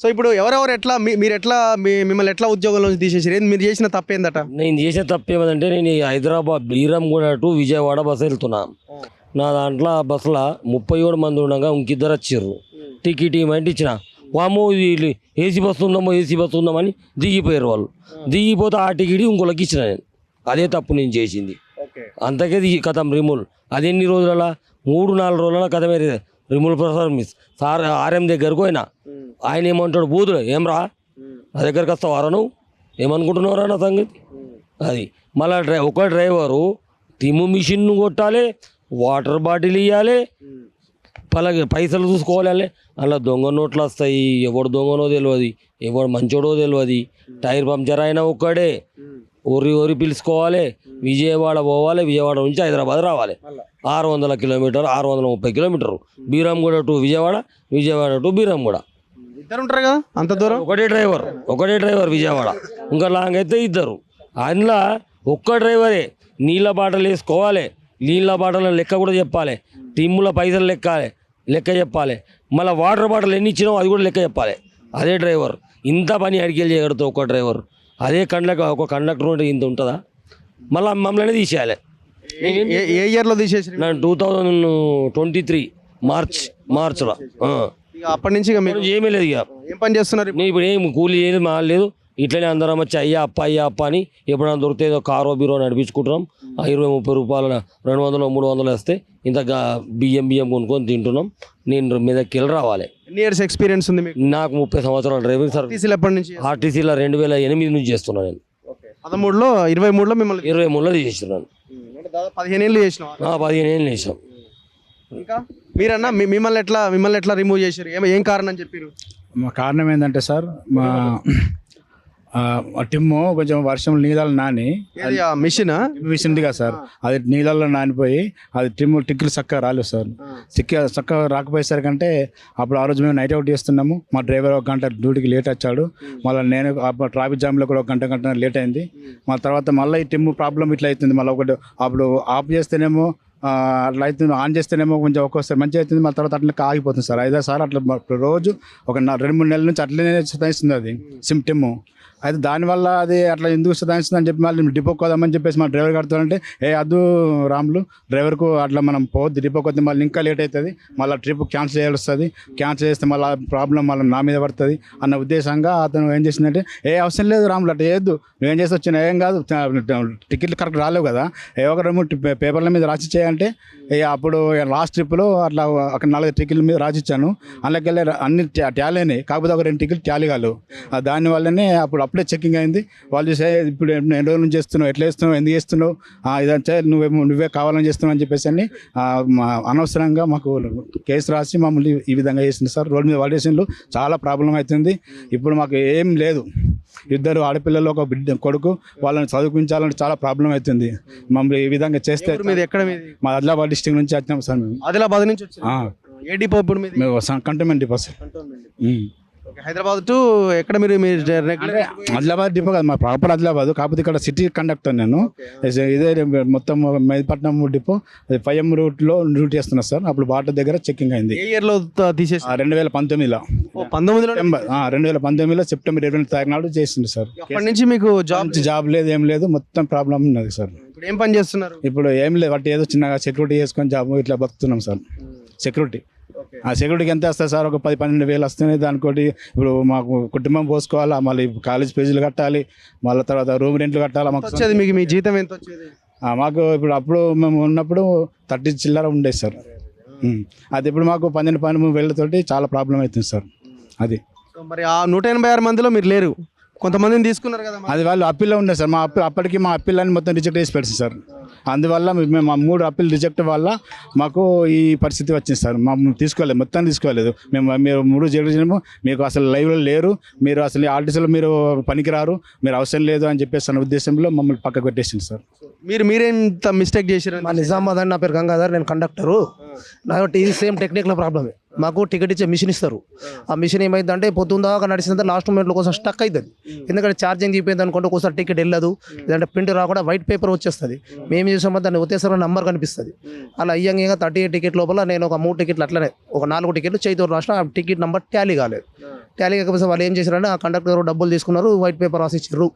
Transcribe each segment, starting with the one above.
So ఇప్పుడు ఎవరెవరు ఎట్లా మీరు ఎట్లా మిమ్మల్ని ఎట్లా ఉద్యోగంలో తీసేసారు? మీరు చేసిన తప్పేందట? నేను చేసే తప్పు ఏమంటే నేను ఈ హైదరాబాద్ బీరంగూడ టు విజయవాడ బస్సు వెళ్తున్నా. నా దాంట్లో బస్సులో 37 మంది ఉండగా ఇంకిద్దరు వచ్చారు. టికెట్ ఇవ్వమంటే ఇచ్చిన. వామో వీళ్ళు ఏసీ బస్సు ఉందామని దిగిపోయారు వాళ్ళు. దిగిపోతే ఆ టికెట్ ఇంకోళ్ళకి ఇచ్చిన నేను. అదే తప్పు నేను చేసింది. అంతకే కథం రిమూల్. అది ఎన్ని రోజుల 3-4 రోజుల కథమే రిమూల్ ప్రసాద్ మిస్ సార్ ఆర్ఎం దగ్గరకు పోయినా. ఆయన ఏమంటాడు, బూతుడు ఏమ్రా నా దగ్గరకు వస్తావారా నువ్వు, ఏమనుకుంటున్నావురా నా సంగతి అది. మళ్ళీ ఒక డ్రైవరు తిమ్ము మిషన్ కొట్టాలి, వాటర్ బాటిల్ ఇవ్వాలి, పైసలు చూసుకోవాలి. అలా దొంగ నోట్లు వస్తాయి. ఎవడు దొంగనో తెలియదు, ఎవడు మంచోడో తెలియదు. టైర్ పంక్చర్ అయినా ఒక్కడే. ఒరి పిలుచుకోవాలి, విజయవాడ పోవాలి, విజయవాడ నుంచి హైదరాబాద్ రావాలి. 600 kilometre, 630 kilometre. Beeramguda to Vijayawada, Vijayawada to Beeramguda. ఇద్దరు ఉంటారు కదా అంత దూరం? ఒకటే డ్రైవర్ విజయవాడ. ఇంకా లాంగ్ అయితే ఇద్దరు. అందులో ఒక్క డ్రైవరే నీళ్ళ బాటలు వేసుకోవాలి, నీళ్ళ బాటల లెక్క కూడా చెప్పాలి, టిమ్ముల పైసలు లెక్క చెప్పాలి, మళ్ళీ వాటర్ బాటిల్ ఎన్ని ఇచ్చినావు అది కూడా లెక్క చెప్పాలి. అదే డ్రైవర్. ఇంత పని అడిగేలు చేయగలుగుతావు ఒక డ్రైవర్. అదే ఒక కండక్టర్ ఉంటే ఇంత ఉంటుందా? మళ్ళీ మమ్మల్ని తీసేయాలి. ఏ ఇయర్లో తీసేసి? నేను 2023 మార్చ్లో. అప్పటి నుంచి ఏమీ లేదు. ఇక ఏం పని చేస్తున్నారు ఇప్పుడు? ఏం కూలీ ఏది మాలేదు. ఇట్లనే అందరం వచ్చి అయ్యా అప్ప అని ఎప్పుడైనా దొరికితే ఏదో కారో బీరో నడిపించుకుంటున్నాం. 20-30 రూపాయలు 200-300 వేస్తే ఇంత బియ్యం కొనుక్కొని తింటున్నాం. నేను మీదకి వెళ్ళి రావాలి. ఎన్ని ఇయర్స్ ఎక్స్పీరియన్స్ ఉంది మీకు? నాకు 30 సంవత్సరాలు డ్రైవింగ్ సర్వీస్. ఎప్పటి నుంచి? ఆర్టీసీలో 2008 నుంచి చేస్తున్నాను నేను. 13లో 23లో మిమ్మల్ని 23లో చేస్తున్నాను. 15 ఏళ్ళు చేసినాం. 15 ఏళ్ళు చేసాం. ఇంకా మీరన్నా మిమ్మల్ని ఎట్లా రిమూవ్ చేశారు? ఏం కారణం చెప్పారు? మా కారణం ఏంటంటే సార్, మా టిమ్ము కొంచెం వర్షం నీళ్ళలో నాని మిషన్ ఉంది కదా సార్, అది నీళ్ళల్లో నానిపోయి అది టిక్కులు చక్కగా రాలేదు సార్. చక్కగా రాకపోయేసరికంటే అప్పుడు ఆ రోజు మేము నైట్ అవుట్ చేస్తున్నాము. మా డ్రైవర్ 1 గంట డ్యూటీకి లేట్ వచ్చాడు. మళ్ళీ నేను ట్రాఫిక్ జామ్లో కూడా 1 గంట లేట్ అయింది. మళ్ళీ తర్వాత మళ్ళీ ఈ టిమ్ము ప్రాబ్లం ఇట్లా అవుతుంది. మళ్ళీ ఒకటి అప్పుడు ఆఫ్ చేస్తేనేమో అట్లా అవుతుంది, ఆన్ చేస్తేనేమో కొంచెం ఒక్కోసారి మంచిగా అవుతుంది, మళ్ళీ తర్వాత అట్లా ఆగిపోతుంది సార్. 5-6 సార్లు అట్లా రోజు ఒక 2-3 నెలల నుంచి అట్లనే సతాయిస్తుంది అది టిమ్ము. అయితే దానివల్ల అది అట్లా ఎందుకు సతాయిస్తుంది అని చెప్పి మళ్ళీ డిపోకి పోదామని చెప్పేసి మా డ్రైవర్ గారితో అంటే, అద్దు రాములు డ్రైవర్కు అట్లా మనం పోద్ది డిపోకి వద్దు, మళ్ళీ ఇంకా లేట్ అవుతుంది, మళ్ళీ ట్రిప్ క్యాన్సిల్ చేయాల్సి వస్తుంది, క్యాన్సిల్ చేస్తే మళ్ళీ ప్రాబ్లం మళ్ళీ నా మీద పడుతుంది అన్న ఉద్దేశంగా అతను ఏం చేసిందంటే, అవసరం లేదు రాములు అట్లా చేయొద్దు, నువ్వేం చేసి వచ్చినా ఏం కాదు, టికెట్లు కరెక్ట్ రాలేవు కదా, ఒక 2-3 పేపర్ల మీద రాసి చేయంటే అప్పుడు లాస్ట్ ట్రిప్లో అట్లా ఒక 4 టికెట్ల మీద రాసిచ్చాను. అందులోకెళ్ళి అన్ని ట్యాలీ అయినాయి, కాకపోతే ఒక 2 టికెట్లు ట్యాలీ కాలేవు. దానివల్లనే అప్పుడే చెక్కింగ్ అయింది. వాళ్ళు చూసే ఇప్పుడు ఎన్ని రోజుల నుంచి చేస్తున్నావు, ఎట్లా చేస్తున్నావు, ఎందుకు చేస్తున్నావు, ఇదంటే నువ్వే కావాలని చేస్తున్నావు అని చెప్పేసి అని అనవసరంగా మాకు కేసు రాసి మమ్మల్ని ఈ విధంగా చేసింది సార్. రోడ్డు మీద వాల్యుయేషన్లు చాలా ప్రాబ్లం అవుతుంది. ఇప్పుడు మాకు ఏం లేదు, 2 ఆడపిల్లలు, ఒక బిడ్డ కొడుకు, వాళ్ళని చదివించాలంటే చాలా ప్రాబ్లం అవుతుంది. మమ్మల్ని ఈ విధంగా చేస్తే మా ఆదిలాబాద్ డిస్ట్రిక్ట్ నుంచి వచ్చినాం సార్. మేము ఆదిలాబాద్ నుంచి ఏ డిపో? ఇప్పుడు మేము cantonment depot sir. Hyderabad to ఎక్కడ? మీరు ఆదిలాబాద్ డిపో కాదు, మా ప్రాపర్ ఆదిలాబాద్, కాకపోతే ఇక్కడ సిటీ కండక్టర్ నేను. ఇదే మొత్తం మెహదీపట్నం డిపో 5M రూట్లో డ్యూటీ చేస్తున్నా సార్. అప్పుడు బార్డర్ దగ్గర చెక్కింగ్ అయింది. ఏ ఇయర్లో తీసేసి? 2019లో. 2019లో సెప్టెంబర్ 20 నాడు చేసింది సార్. అప్పటి నుంచి మీకు జాబ్ లేదు, ఏం లేదు, మొత్తం ప్రాబ్లం ఉన్నది సార్. ఇప్పుడు ఏం పని చేస్తున్నారు? ఇప్పుడు ఏం లేదు, వాటి ఏదో చిన్నగా సెక్యూరిటీ చేసుకొని జాబ్ ఇట్లా బతుకుతున్నాం సార్. సెక్యూరిటీ ఆ సెక్యూరిటీకి ఎంత వస్తుంది సార్? ఒక 10-12 వేలు వస్తున్నాయి. దానికోటి ఇప్పుడు మాకు కుటుంబం పోసుకోవాలా, మళ్ళీ కాలేజ్ ఫీజులు కట్టాలి, మళ్ళీ తర్వాత రూమ్ రెంట్లు కట్టాలి. మీకు మీ జీతం ఎంత వచ్చేది? మాకు అప్పుడు మేము ఉన్నప్పుడు 30 చిల్లర ఉండేది సార్. అది ఇప్పుడు మాకు 12 వేలతోటి చాలా ప్రాబ్లం అవుతుంది సార్. అది మరి ఆ 186 మందిలో మీరు లేరు, కొంతమందిని తీసుకున్నారు కదా. అది వాళ్ళు అప్పీల్లో ఉండే సార్. అప్పటికి మా అప్పీల్ని మొత్తం రిజెక్ట్ చేసి పెట్టింది సార్. అందువల్ల మేము 3 అప్పీల్ రిజెక్ట్ వల్ల మాకు ఈ పరిస్థితి వచ్చింది సార్. తీసుకోలేదు, మొత్తం తీసుకోలేదు. మీరు 3 చేయడము, మీకు అసలు లైవ్లో లేరు, మీరు అసలు ఆర్టీసీలో మీరు పనికిరారు, మీరు అవసరం లేదు అని చెప్పేసి అన్న ఉద్దేశంలో మమ్మల్ని పక్కకు పెట్టేసింది సార్. మీరేంత మిస్టేక్ చేశారు? మా నిజామాబాద్ అని, నా పేరు గంగాధర్, నేను కండక్టరు. నాకు ఇది సేమ్ టెక్నికల్ ప్రాబ్లమే. మాకు టికెట్ ఇచ్చే మిషన్ ఇస్తారు. ఆ మిషన్ ఏమైందంటే పొద్దుందాకా నడిచిందంటే లాస్ట్ మూమెంట్లో కోసం స్టక్ అవుతుంది. ఎందుకంటే ఛార్జింగ్ అయిపోయింది అనుకుంటే ఒకసారి టికెట్ వెళ్ళదు, లేదంటే ప్రింట్ రాకుండా వైట్ పేపర్ వచ్చేస్తుంది. మేము చూసామో దాన్ని ఒకేసారి నెంబర్ కనిపిస్తుంది. అలా అయ్యంగా 38 టికెట్ లోపల నేను ఒక 3 టికెట్లు అట్లనే, ఒక 4 టికెట్లు చేతితో రాసిన, ఆ టికెట్ నెంబర్ ట్యాలీ కాలేదు. టాలీ కాకపోతే వాళ్ళు ఏం చేశారంటే ఆ కండక్టర్ డబ్బులు తీసుకున్నారు, వైట్ పేపర్ రాసిచ్చారు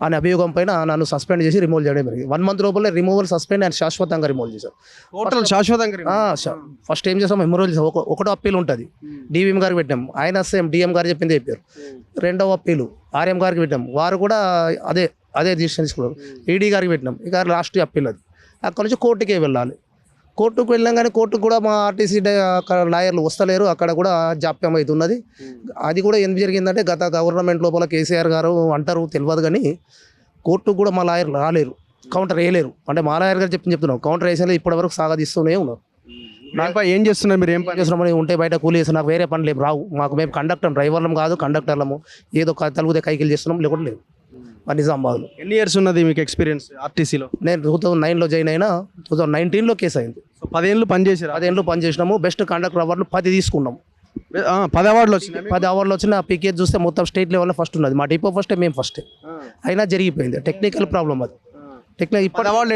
అనే అభియోగం పైన నన్ను సస్పెండ్ చేసి రిమూవ్ చేయడం జరిగింది. 1 month లోపలే రిమూవల్, సస్పెండ్ అండ్ శాశ్వతంగా రిమూవ్ చేశారు. టోటల్ శాశ్వతంగా ఫస్ట్ ఏం చేస్తాం, మెమోరియల్ ఒకటో అప్పీల్ ఉంటుంది, డివిఎం గారికి పెట్టాం, ఆయన సేమ్ డిఎం గారు చెప్పింది చెప్పారు. రెండవ అప్పీలు ఆర్ఎం గారికి పెట్టాం, వారు కూడా అదే డిసిషన్ తీసుకున్నారు. ఈడీ గారికి పెట్టినాం, ఇక లాస్ట్ అప్పీల్ అది. అక్కడ నుంచి కోర్టుకే వెళ్ళాలి. కోర్టుకు వెళ్ళాం కానీ కోర్టుకు కూడా మా ఆర్టీసీ అక్కడ లాయర్లు వస్తలేరు, అక్కడ కూడా జాప్యం అవుతున్నది. అది కూడా ఎందుకు జరిగిందంటే గత గవర్నమెంట్ లోపల కేసీఆర్ గారు అంటారు తెలియదు కానీ కోర్టుకు కూడా మా లాయర్లు రాలేరు, కౌంటర్ వేయలేరు. అంటే మా లాయర్ గారు చెప్తున్నాం, కౌంటర్ వేసేది ఇప్పటివరకు సాగదీస్తూనే ఉన్నారు. ఏం చేస్తున్నారు మీరు? ఏం పని చేస్తున్నామని ఉంటే బయట కూలి చేస్తున్నాం, నాకు వేరే పనులు ఏం రావు. మేము కండక్టర్ డ్రైవర్లం కాదు, కండక్టర్లము. ఏదో తలుగుతే కైకిలు చేస్తున్నాం, లేకుండా లేదు. నిజామాబాద్లో. ఎన్ని ఇయర్స్ ఉన్నది మీకు ఎక్స్పీరియన్స్ ఆర్టీసీలో? నేను 2009లో జాయిన్ అయినా, 2019లో కేసు అయింది. 10 ఏళ్ళు పనిచేసారు? 10 ఏళ్ళు పనిచేసినాము. బెస్ట్ కండక్టర్ అవార్డులు 10 తీసుకున్నాం. 10 అవార్డులు వచ్చినాయి. 10 అవార్డులు వచ్చిన పికేజ్ చూస్తే మొత్తం స్టేట్ లెవెల్లో ఫస్ట్ ఉన్నది. మా డిపో ఫస్టే, మేము ఫస్టే. అయినా జరిగిపోయింది, టెక్నికల్ ప్రాబ్లం అది. ఇప్పుడు అవార్డులు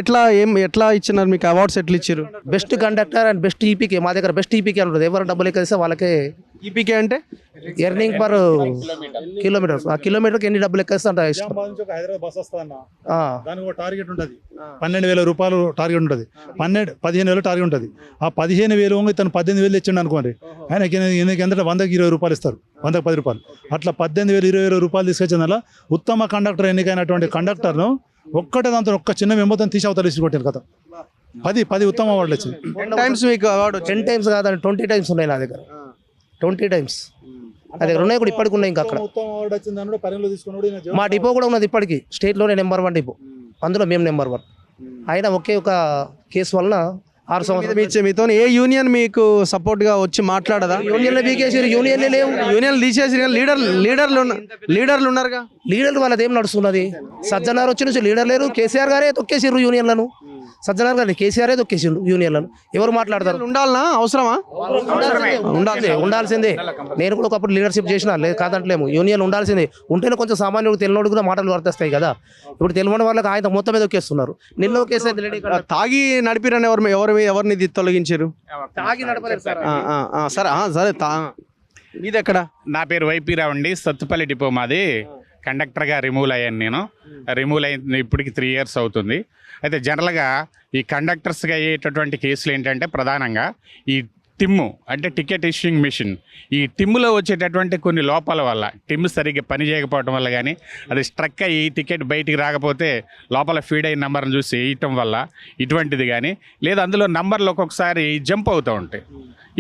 ఎట్లా ఇచ్చినారు మీకు? అవార్డ్స్ ఎట్లా ఇచ్చారు? Best conductor and best EPK. మా దగ్గర బెస్ట్ ఈపీకే ఉంటుంది. ఎవరు డబ్బులు ఎక్కిస్తే వాళ్ళకే. ఈపీకే అంటే ఎర్నింగ్ పర్ కిలోమీటర్స్. ఆ కిలోమీటర్కి ఎన్ని డబ్బులు ఎక్కిస్తే అంత ఇష్టం. హైదరాబాద్ బస్ వస్తుందన్న, దానికి ఒక టార్గెట్ ఉంటుంది, 12,000 రూపాయలు టార్గెట్ ఉంటుంది, 15,000 టార్గెట్ ఉంటుంది. ఆ 15,000 ఇతను 18,000 ఇచ్చిండు అనుకోండి, ఆయనకి ఎంత 100కి 20 రూపాయలు ఇస్తారు, 100కి 10 రూపాయలు. అట్లా 18,000 20,000 రూపాయలు తీసుకొచ్చిన వల్ల ఉత్తమ కండక్టర్ ఎన్నికైనటువంటి కండక్టర్ను ఒక్కటే దాంతో ఒక్క చిన్న మెంబర్తో తీసి అవతల తీసుకొట్టాను కదా. 10 ఉత్తమ అవార్డులు వచ్చింది. 10 టైమ్స్ మీకు అవార్డు? 10 టైమ్స్ కాదండి, 20 టైమ్స్ ఉన్నాయి నా దగ్గర. 20 టైమ్స్ నా దగ్గర ఉన్నాయి, కూడా ఇప్పటికి ఉన్నాయి. ఇంకా అక్కడ ఉత్తమ అవార్డు వచ్చింది దాంట్లో పరిగణలో తీసుకున్నాడు. మా డిపో కూడా ఉన్నది ఇప్పటికి, స్టేట్లోనే నెంబర్ 1 డిపో, అందులో మేము నెంబర్ 1. అయినా ఒకే ఒక కేసు వలన 6 సంవత్సరాలు. మీతో ఏ యూనియన్ మీకు సపోర్ట్ గా వచ్చి మాట్లాడదా? యూనియన్లు బీకేసారు, యూనియన్లే లేవు. యూనియన్ తీసేసి లీడర్లు ఉన్నారుగా. లీడర్లు వాళ్ళది ఏం నడుస్తున్నది? సజ్జనార్ వచ్చి నుంచి లీడర్ లేరు. కేసీఆర్ గారే తొక్కేసారు యూనియన్లను. సజ్జనార్ గారు కేసీఆరే తొక్కేసిండు యూనియన్లను. ఎవరు మాట్లాడతారు? ఉండాలనా? అవసరమా? ఉండాల్సిందే. నేను కూడా ఒకప్పుడు లీడర్షిప్ చేసిన, లేదు కాదంటలేము. యూనియన్ ఉండాల్సిందే. ఉంటేనే కొంచెం సామాన్యుడు తెలియనోడు కూడా మాటలు వర్తిస్తాయి కదా. ఇప్పుడు తెలియని వాళ్ళకి ఆయన మొత్తం మీద ఒక్కేస్తున్నారు. నిన్న ఒకేసారి తాగి నడిపిరని ఎవరిని తొలగించారు? తాగి నడపలేదు సార్. సరే మీది ఎక్కడ? నా పేరు వైపీ రావు అండి, సత్తుపల్లి డిపో మాది. కండక్టర్గా రిమూవ్ అయ్యాను నేను. రిమూవ్ అయింది ఇప్పటికి 3 years అవుతుంది. అయితే జనరల్గా ఈ కండక్టర్స్గా అయ్యేటటువంటి కేసులు ఏంటంటే ప్రధానంగా ఈ టిమ్ము అంటే టికెట్ ఇష్యూయింగ్ మిషన్, ఈ టిమ్ములో వచ్చేటటువంటి కొన్ని లోపాల వల్ల, టిమ్ సరిగ్గా పని చేయకపోవడం వల్ల కానీ, అది స్ట్రక్ అయ్యి టికెట్ బయటికి రాకపోతే లోపల ఫీడ్ అయిన నెంబర్ని చూసి వేయటం వల్ల ఇటువంటిది కానీ, లేదా అందులో నంబర్లు ఒక్కొక్కసారి జంప్ అవుతూ ఉంటాయి.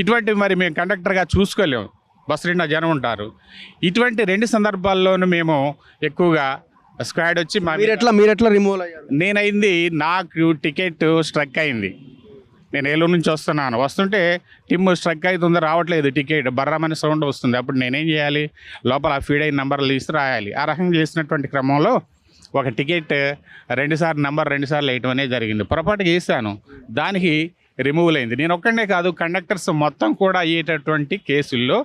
ఇటువంటివి మరి మేము కండక్టర్గా చూసుకోలేము, బస్సు నిండా జనం ఉంటారు. ఇటువంటి 2 సందర్భాల్లోనూ మేము ఎక్కువగా స్క్వాడ్ వచ్చి మీరు ఎట్లా రిమూవ్ అయ్యారు? నేనైంది, నాకు టికెట్ స్ట్రక్ అయింది. నేను ఏలూరు నుంచి వస్తుంటే టిమ్ స్ట్రక్ అవుతుంది, రావట్లేదు టికెట్, బర్రమని సౌండ్ వస్తుంది. అప్పుడు నేనేం చేయాలి? లోపల ఫీడ్ అయిన నెంబర్లు తీసి రాయాలి. ఆ రకంగా చేసినటువంటి క్రమంలో ఒక టికెట్ 2 సార్లు వేయటం అనేది జరిగింది. పొరపాటు చేశాను, దానికి రిమూవల్ అయింది. నేను ఒక్కడే కాదు, కండక్టర్స్ మొత్తం కూడా అయ్యేటటువంటి కేసుల్లో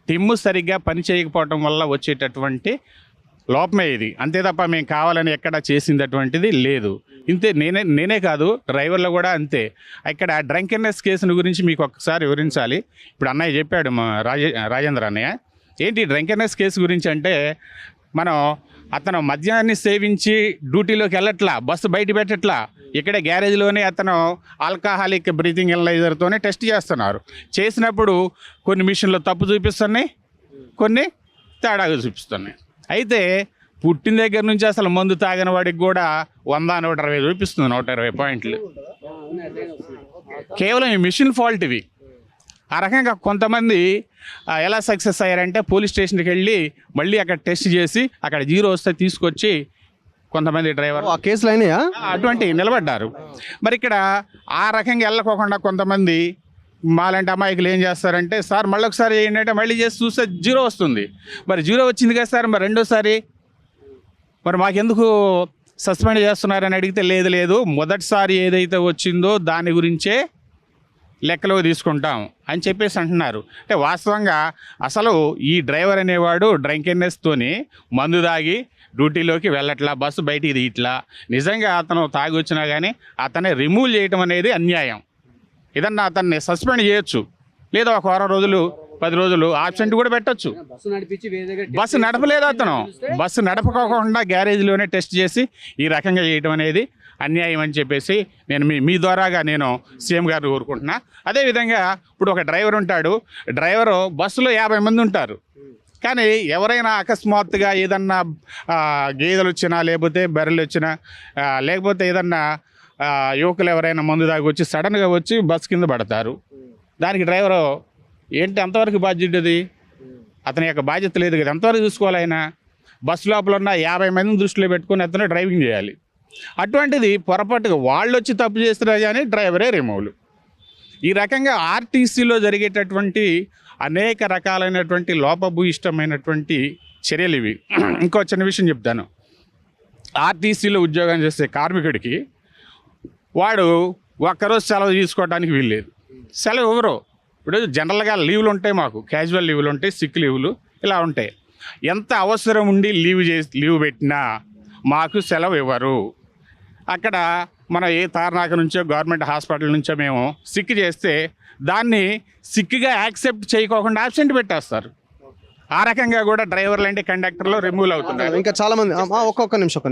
టిమ్ సరిగ్గా పని చేయకపోవడం వల్ల వచ్చేటటువంటి లోపమే ఇది. అంతే తప్ప మేము కావాలని ఎక్కడ చేసిందటువంటిది లేదు. ఇంతే, నేనే కాదు, డ్రైవర్లు కూడా అంతే. ఇక్కడ డ్రంకెన్నెస్ కేసుల గురించి మీకు ఒక్కసారి వివరించాలి. ఇప్పుడు అన్నయ్య చెప్పాడు, మా రాజేంద్ర అన్నయ్య, ఏంటి డ్రంకెన్నెస్ కేసు గురించి అంటే, అతను మద్యాన్ని సేవించి డ్యూటీలోకి వెళ్ళట్లా, బస్సు బయట పెట్టట్లా, ఇక్కడే గ్యారేజ్లోనే అతను ఆల్కహాలిక్ బ్రీతింగ్ ఎనలైజర్తోనే టెస్ట్ చేస్తున్నారు. చేసినప్పుడు కొన్ని మిషన్లు తప్పు చూపిస్తున్నాయి, కొన్ని తేడాగా చూపిస్తున్నాయి. అయితే పుట్టిన దగ్గర నుంచి అసలు మందు తాగిన వాడికి కూడా 100-120 చూపిస్తుంది, 120 పాయింట్లు. కేవలం ఈ మిషన్ ఫాల్ట్ ఇవి. ఆ రకంగా కొంతమంది ఎలా సక్సెస్ అయ్యారంటే, పోలీస్ స్టేషన్కి వెళ్ళి మళ్ళీ అక్కడ టెస్ట్ చేసి అక్కడ 0 వస్తే తీసుకొచ్చి కొంతమంది డ్రైవర్ ఆ కేసులు అయినాయా అటువంటి నిలబడ్డారు. మరి ఇక్కడ ఆ రకంగా వెళ్ళకోకుండా కొంతమంది మాలాంటి అమాయకులు ఏం చేస్తారంటే, సార్ మళ్ళీ ఒకసారి ఏంటంటే మళ్ళీ చేసి చూస్తే 0 వస్తుంది. మరి 0 వచ్చింది కదా సార్, మరి రెండోసారి మరి మాకెందుకు సస్పెండ్ చేస్తున్నారని అడిగితే, లేదు మొదటిసారి ఏదైతే వచ్చిందో దాని గురించే లెక్కలో తీసుకుంటాం అని చెప్పేసి అంటున్నారు. అంటే వాస్తవంగా అసలు ఈ డ్రైవర్ అనేవాడు డ్రంకెన్నెస్తోని మందు తాగి డ్యూటీలోకి వెళ్ళట్లా, బస్సు బయటికి తీయట్లా. నిజంగా అతను తాగి వచ్చినా కానీ అతన్ని రిమూవ్ చేయటం అనేది అన్యాయం. ఏదన్నా అతన్ని సస్పెండ్ చేయొచ్చు, లేదా ఒక 1 వారం రోజులు 10 రోజులు ఆబ్సెంట్ కూడా పెట్టొచ్చు. బస్సు నడపలేదు అతను. బస్సు నడపకోకుండా గ్యారేజ్లోనే టెస్ట్ చేసి ఈ రకంగా చేయటం అనేది అన్యాయం అని చెప్పేసి నేను మీ ద్వారాగా నేను సీఎం గారిని కోరుకుంటున్నా. అదేవిధంగా ఇప్పుడు ఒక డ్రైవర్ ఉంటాడు. డ్రైవరు బస్సులో 50 మంది ఉంటారు. కానీ ఎవరైనా అకస్మాత్తుగా ఏదన్నా గేదెలు వచ్చినా, లేకపోతే బర్రెలు వచ్చినా, లేకపోతే ఏదన్నా యువకులు ఎవరైనా మందు దాకా వచ్చి సడన్గా వచ్చి బస్ కింద పడతారు. దానికి డ్రైవరు ఏంటి ఎంతవరకు బాధ్యత? అది అతని యొక్క బాధ్యత లేదు కదా. ఎంతవరకు చూసుకోవాలి ఆయన? బస్సు లోపల ఉన్న 50 మందిని దృష్టిలో పెట్టుకుని అతను డ్రైవింగ్ చేయాలి. అటువంటిది పొరపాటుగా వాళ్ళు వచ్చి తప్పు చేస్తున్నా కానీ డ్రైవరే రిమూవ్లు. ఈ రకంగా ఆర్టీసీలో జరిగేటటువంటి అనేక రకాలైనటువంటి లోపభూయిష్టమైనటువంటి చర్యలు ఇవి. ఇంకో చిన్న విషయం చెప్తాను. ఆర్టీసీలో ఉద్యోగం చేసే కార్మికుడికి వాడు ఒక్కరోజు సెలవు తీసుకోవడానికి వీల్లేదు. సెలవు ఎవరో ఇప్పుడు జనరల్గా లీవులు ఉంటాయి, మాకు క్యాజువల్ లీవులు ఉంటాయి, సిక్ లీవులు ఇలా ఉంటాయి. ఎంత అవసరం ఉండి లీవ్ పెట్టినా మాకు సెలవు ఇవ్వరు. అక్కడ మన ఏ తార్నాక నుంచో గవర్నమెంట్ హాస్పిటల్ నుంచో మేము సిక్ చేస్తే దాన్ని సిక్గా యాక్సెప్ట్ చేయకోకుండా ఆబ్సెంట్ పెట్టేస్తారు. ఆ రకంగా కూడా డ్రైవర్లు అంటే కండక్టర్లు రిమూవ్ అవుతున్నారు. ఇంకా చాలా మంది ఒక్క నిమిషం